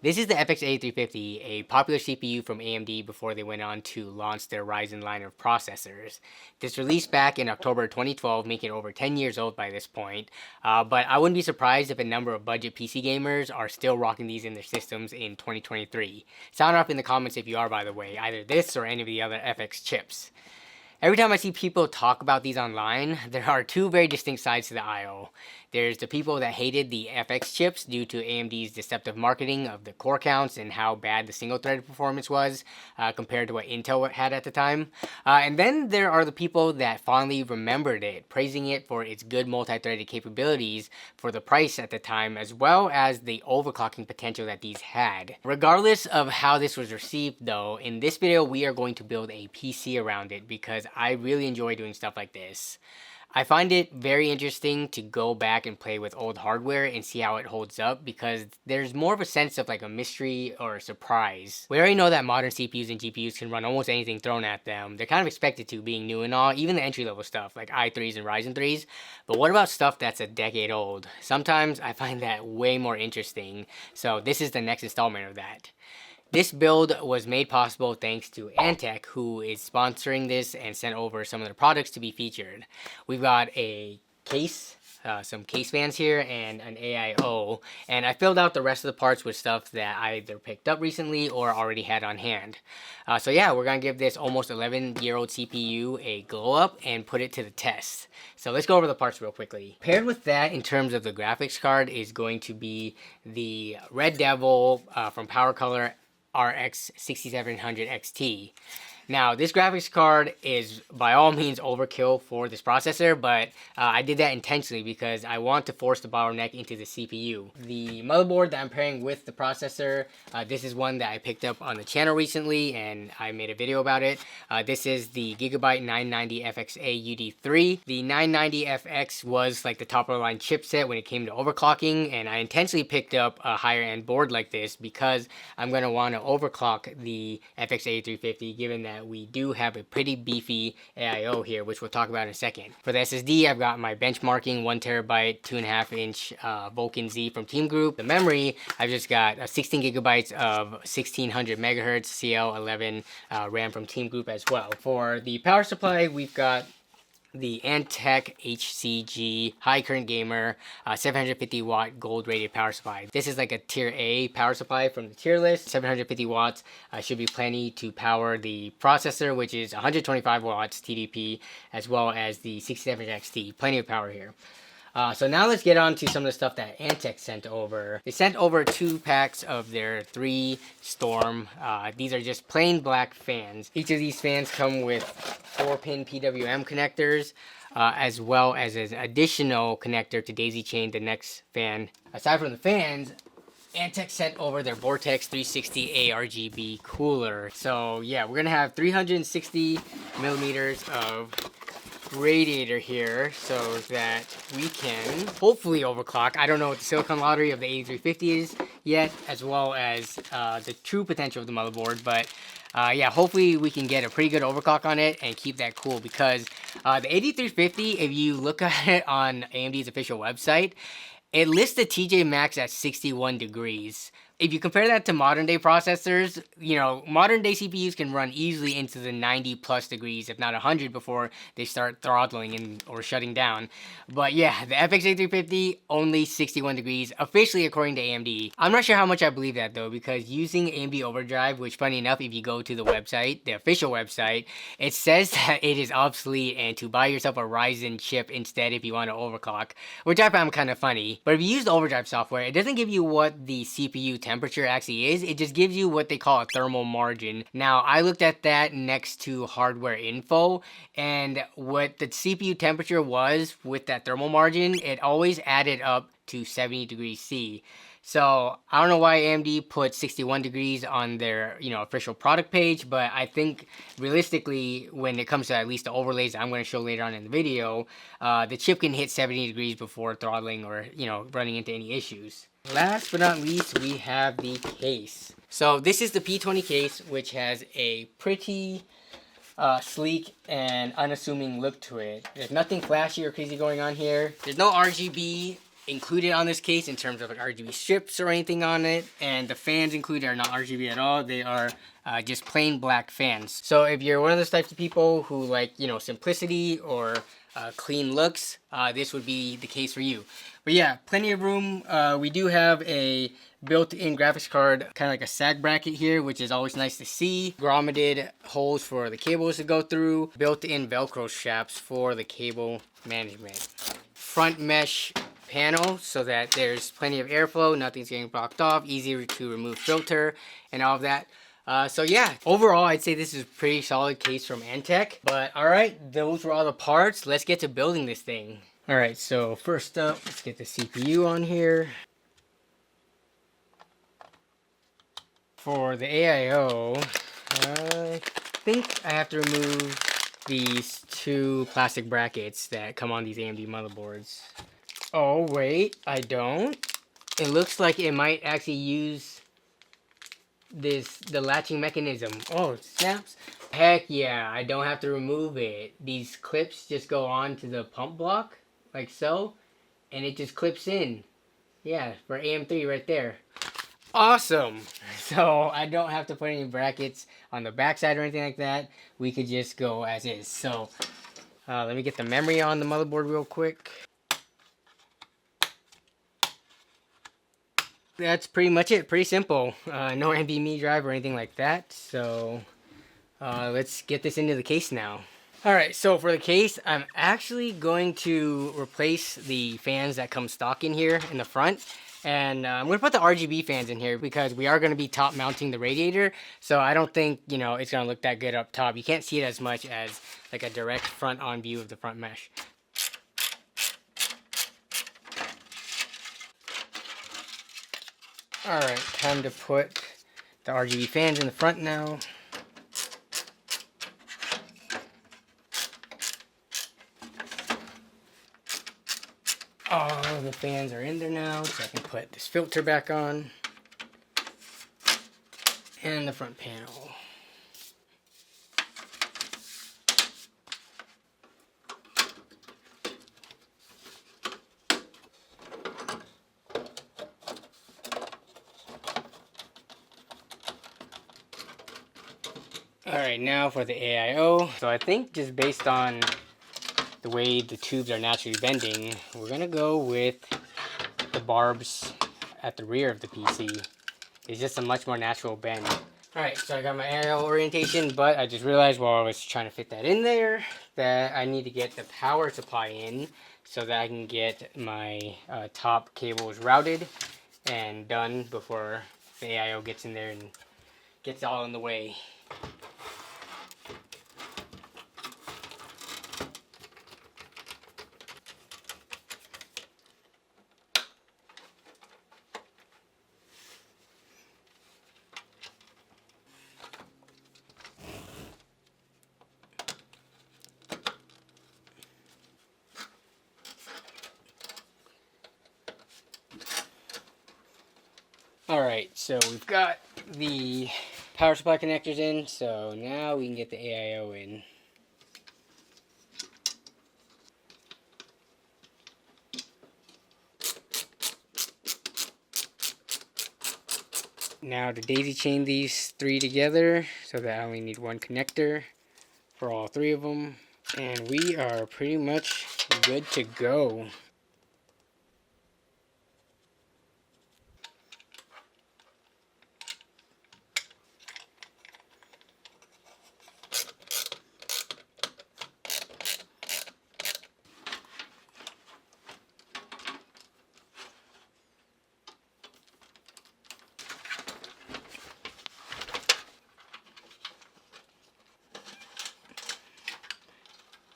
This is the FX 8350, a popular CPU from AMD before they went on to launch their Ryzen line of processors. This released back in October 2012, making it over 10 years old by this point. But I wouldn't be surprised if a number of budget PC gamers are still rocking these in their systems in 2023. Sound off in the comments if you are, by the way, either this or any of the other FX chips. Every time I see people talk about these online, there are two very distinct sides to the aisle. There's the people that hated the FX chips due to AMD's deceptive marketing of the core counts and how bad the single-threaded performance was compared to what Intel had at the time. And then there are the people that fondly remembered it, praising it for its good multi-threaded capabilities for the price at the time, as well as the overclocking potential that these had. Regardless of how this was received though, in this video we are going to build a PC around it because I really enjoy doing stuff like this. I find it very interesting to go back and play with old hardware and see how it holds up because there's more of a sense of like a mystery or a surprise. We already know that modern CPUs and GPUs can run almost anything thrown at them. They're kind of expected to, being new and all, even the entry level stuff like i3s and Ryzen 3s. But what about stuff that's a decade old? Sometimes I find that way more interesting. So this is the next installment of that. This build was made possible thanks to Antec, who is sponsoring this and sent over some of their products to be featured. We've got a case, some case fans here, and an AIO, and I filled out the rest of the parts with stuff that I either picked up recently or already had on hand. So yeah, we're gonna give this almost 11-year-old CPU a glow up and put it to the test. So let's go over the parts real quickly. Paired with that in terms of the graphics card is going to be the Red Devil from Power Color RX 6700 XT. Now, this graphics card is by all means overkill for this processor, but I did that intentionally because I want to force the bottleneck into the CPU. The motherboard that I'm pairing with the processor, this is one that I picked up on the channel recently and I made a video about it. This is the Gigabyte 990FXA UD3. The 990FX was like the top of the line chipset when it came to overclocking, and I intentionally picked up a higher end board like this because I'm going to want to overclock the FX8350 given that we do have a pretty beefy AIO here, which we'll talk about in a second. For the SSD, I've got my benchmarking 1TB 2.5 inch Vulcan Z from Team Group. The memory, I've just got 16 gigabytes of 1600 megahertz CL11 RAM from Team Group as well. For the power supply, we've got the Antec HCG High Current Gamer 750 watt gold rated power supply. This is like a tier A power supply from the tier list. 750 watts should be plenty to power the processor, which is 125 watts TDP, as well as the 6700 XT. Plenty of power here. So now let's get on to some of the stuff that Antec sent over. They sent over 2 packs of their 3 Storm. These are just plain black fans. Each of these fans come with 4-pin PWM connectors, as well as an additional connector to daisy chain the next fan. Aside from the fans, Antec sent over their Vortex 360 ARGB cooler. So yeah, we're gonna have 360 millimeters of radiator here so that we can hopefully overclock. I don't know what the silicon lottery of the 8350 is yet, as well as the true potential of the motherboard, but yeah, hopefully we can get a pretty good overclock on it and keep that cool because the 8350, if you look at it on AMD's official website, it lists the TJ Max at 61 degrees. If you compare that to modern day processors, you know, modern day CPUs can run easily into the 90 plus degrees, if not 100 before they start throttling or shutting down. But yeah, the FX8350 only 61 degrees, officially according to AMD. I'm not sure how much I believe that though, because using AMD Overdrive, which funny enough, if you go to the website, the official website, it says that it is obsolete and to buy yourself a Ryzen chip instead if you want to overclock, which I found kind of funny. But if you use the Overdrive software, it doesn't give you what the CPU temperature actually is. It just gives you what they call a thermal margin. Now, I looked at that next to hardware info, and what the CPU temperature was with that thermal margin, it always added up to 70 degrees C. So I don't know why AMD put 61 degrees on their, you know, official product page, but I think realistically, when it comes to at least the overlays I'm going to show later on in the video, the chip can hit 70 degrees before throttling or, you know, running into any issues. Last but not least, we have the case. So this is the P20 case, which has a pretty sleek and unassuming look to it. There's nothing flashy or crazy going on here. There's no RGB included on this case in terms of like RGB strips or anything on it, and the fans included are not RGB at all. They are just plain black fans. So if you're one of those types of people who like, you know, simplicity or clean looks, this would be the case for you. But yeah, plenty of room. We do have a built-in graphics card, kind of like a sag bracket here, which is always nice to see. Grommeted holes for the cables to go through. Built-in Velcro straps for the cable management. Front mesh panel so that there's plenty of airflow, nothing's getting blocked off, easier to remove filter and all of that. So yeah, overall I'd say this is a pretty solid case from Antec. But alright, those were all the parts. Let's get to building this thing. Alright, so first up, let's get the CPU on here. For the AIO, I think I have to remove these two plastic brackets that come on these AMD motherboards. Oh wait, I don't. It looks like it might actually use the latching mechanism. Oh, it snaps. Heck yeah, I don't have to remove it. These clips just go on to the pump block, like so, and it just clips in. Yeah, for AM3 right there. Awesome. So I don't have to put any brackets on the backside or anything like that. We could just go as is. So let me get the memory on the motherboard real quick. That's pretty much it. Pretty simple. No NVMe drive or anything like that. So let's get this into the case now. Alright, so for the case, I'm actually going to replace the fans that come stock in here in the front. And I'm going to put the RGB fans in here because we are going to be top mounting the radiator. So I don't think, you know, it's going to look that good up top. You can't see it as much as like a direct front on view of the front mesh. Alright, time to put the RGB fans in the front now. All of the fans are in there now, so I can put this filter back on. And the front panel. Alright, now for the AIO. So I think just based on the way the tubes are naturally bending, we're gonna go with the barbs at the rear of the PC. It's just a much more natural bend. Alright, so I got my AIO orientation, but I just realized while I was trying to fit that in there that I need to get the power supply in so that I can get my top cables routed and done before the AIO gets in there and gets all in the way. Alright, so we've got the power supply connectors in, so now we can get the AIO in. Now to daisy chain these three together so that I only need one connector for all three of them. And we are pretty much good to go.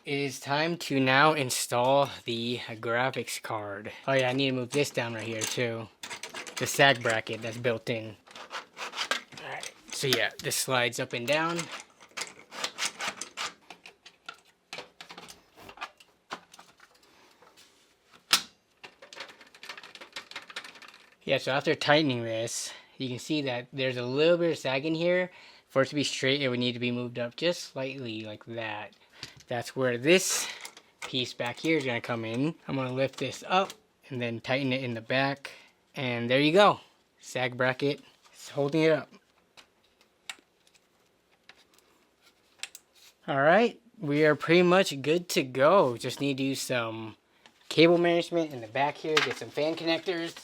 It is time to now install the graphics card. Oh yeah, I need to move this down right here too. The sag bracket that's built in. Alright, so yeah, this slides up and down. Yeah, so after tightening this, you can see that there's a little bit of sag in here. For it to be straight, it would need to be moved up just slightly like that. That's where this piece back here is going to come in. I'm going to lift this up and then tighten it in the back, and there you go. Sag bracket is holding it up. Alright, we are pretty much good to go. Just need to do some cable management in the back here, get some fan connectors.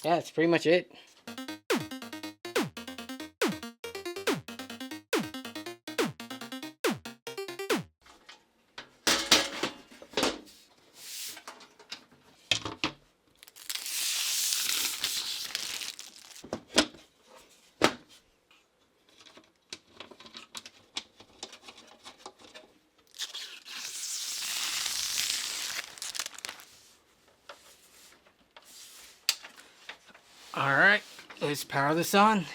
Yeah, that's pretty much it. Alright, let's power this on.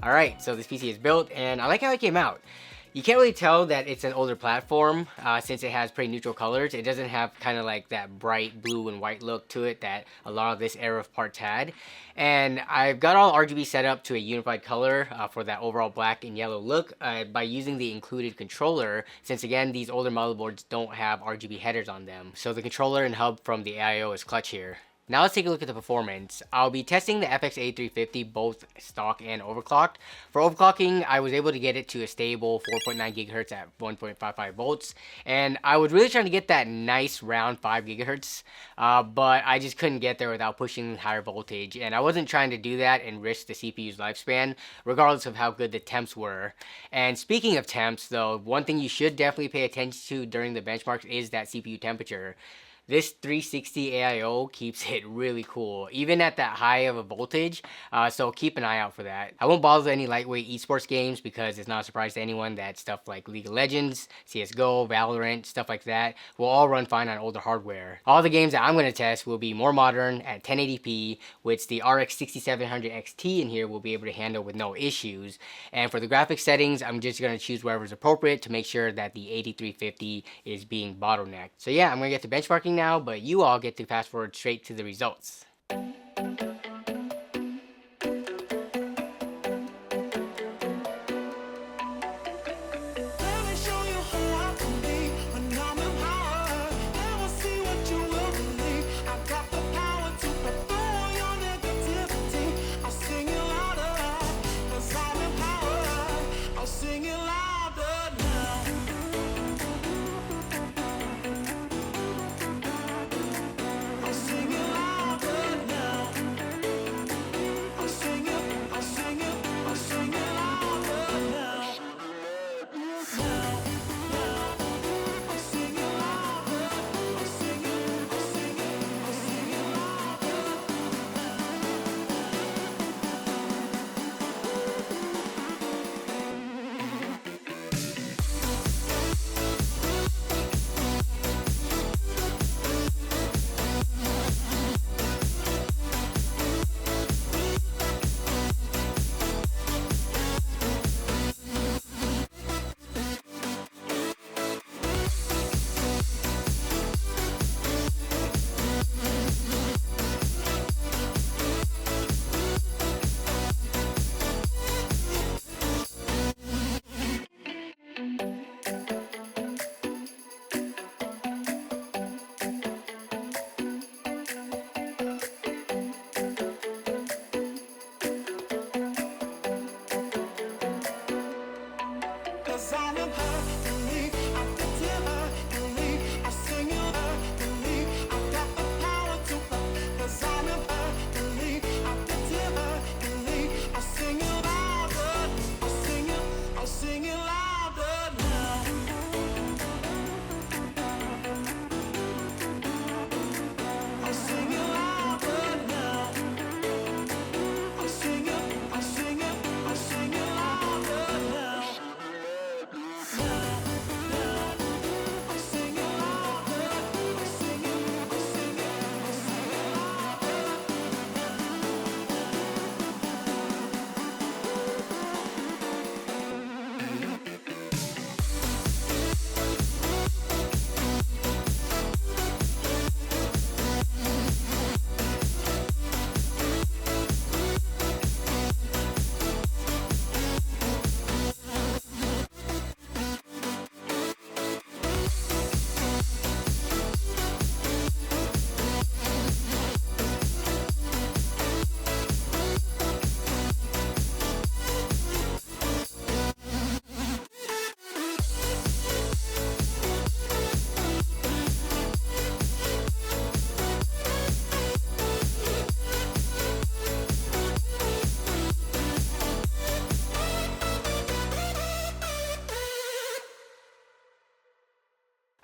Alright, so this PC is built, and I like how it came out. You can't really tell that it's an older platform since it has pretty neutral colors. It doesn't have kind of like that bright blue and white look to it that a lot of this era of parts had. And I've got all RGB set up to a unified color for that overall black and yellow look by using the included controller, since again these older motherboards don't have RGB headers on them. So the controller and hub from the AIO is clutch here. Now let's take a look at the performance. I'll be testing the FX8350 both stock and overclocked. For overclocking, I was able to get it to a stable 4.9 GHz at 1.55 volts, and I was really trying to get that nice round 5 GHz, but I just couldn't get there without pushing higher voltage, and I wasn't trying to do that and risk the CPU's lifespan, regardless of how good the temps were. And speaking of temps though, one thing you should definitely pay attention to during the benchmarks is that CPU temperature. This 360 AIO keeps it really cool, even at that high of a voltage, so keep an eye out for that. I won't bother with any lightweight esports games because it's not a surprise to anyone that stuff like League of Legends, CSGO, Valorant, stuff like that will all run fine on older hardware. All the games that I'm going to test will be more modern at 1080p, which the RX 6700 XT in here will be able to handle with no issues. And for the graphics settings, I'm just going to choose whatever is appropriate to make sure that the 8350 is being bottlenecked. So yeah, I'm going to get to benchmarking now, but you all get to fast forward straight to the results.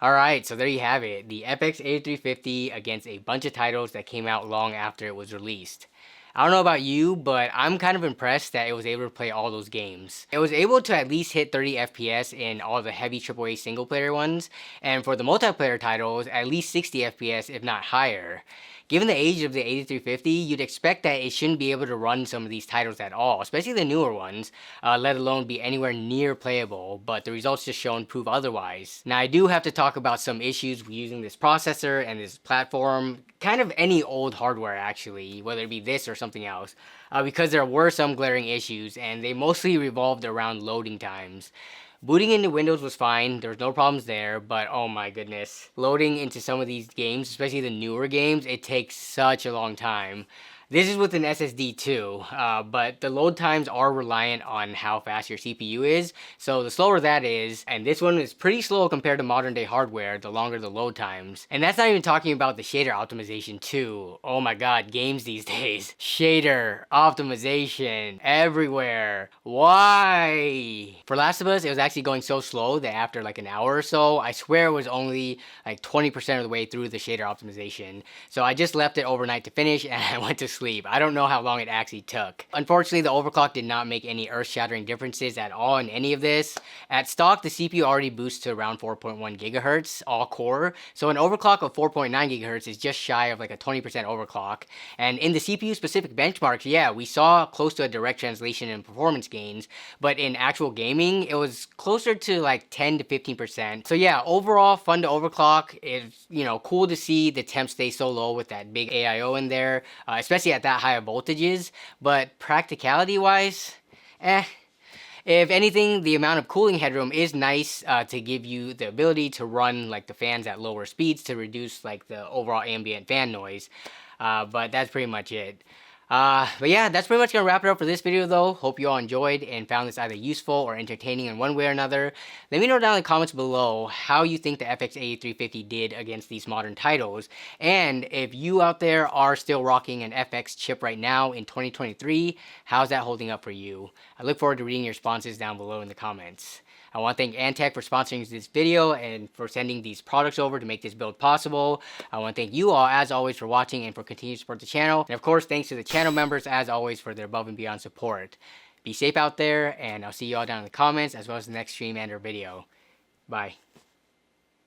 Alright, so there you have it. The FX 8350 against a bunch of titles that came out long after it was released. I don't know about you, but I'm kind of impressed that it was able to play all those games. It was able to at least hit 30 FPS in all the heavy AAA single player ones, and for the multiplayer titles, at least 60 FPS if not higher. Given the age of the 8350, you'd expect that it shouldn't be able to run some of these titles at all, especially the newer ones, let alone be anywhere near playable, but the results just shown prove otherwise. Now I do have to talk about some issues with using this processor and this platform, kind of any old hardware actually, whether it be this or something else, because there were some glaring issues and they mostly revolved around loading times. Booting into Windows was fine, there was no problems there, but oh my goodness. Loading into some of these games, especially the newer games, it takes such a long time. This is with an SSD too, but the load times are reliant on how fast your CPU is, so the slower that is, and this one is pretty slow compared to modern day hardware, the longer the load times. And that's not even talking about the shader optimization too. Oh my god, games these days. Shader optimization everywhere. Why? For Last of Us, it was actually going so slow that after like an hour or so, I swear it was only like 20% of the way through the shader optimization. So I just left it overnight to finish and I went to sleep. I don't know how long it actually took. Unfortunately, the overclock did not make any earth-shattering differences at all in any of this. At stock, the CPU already boosts to around 4.1 gigahertz, all core, so an overclock of 4.9 gigahertz is just shy of like a 20% overclock. And in the CPU-specific benchmarks, yeah, we saw close to a direct translation in performance gains, but in actual gaming, it was closer to like 10 to 15%. So yeah, overall, fun to overclock. It's, you know, cool to see the temp stay so low with that big AIO in there, especially at that higher voltages, but practicality wise, if anything, the amount of cooling headroom is nice to give you the ability to run like the fans at lower speeds to reduce like the overall ambient fan noise, but that's pretty much it. But yeah, that's pretty much gonna wrap it up for this video though. Hope you all enjoyed and found this either useful or entertaining in one way or another. Let me know down in the comments below how you think the FX8350 did against these modern titles. And if you out there are still rocking an FX chip right now in 2023, how's that holding up for you? I look forward to reading your responses down below in the comments. I want to thank Antec for sponsoring this video and for sending these products over to make this build possible. I want to thank you all, as always, for watching and for continuing to support the channel. And of course, thanks to the channel members, as always, for their above and beyond support. Be safe out there, and I'll see you all down in the comments, as well as the next stream and or video. Bye.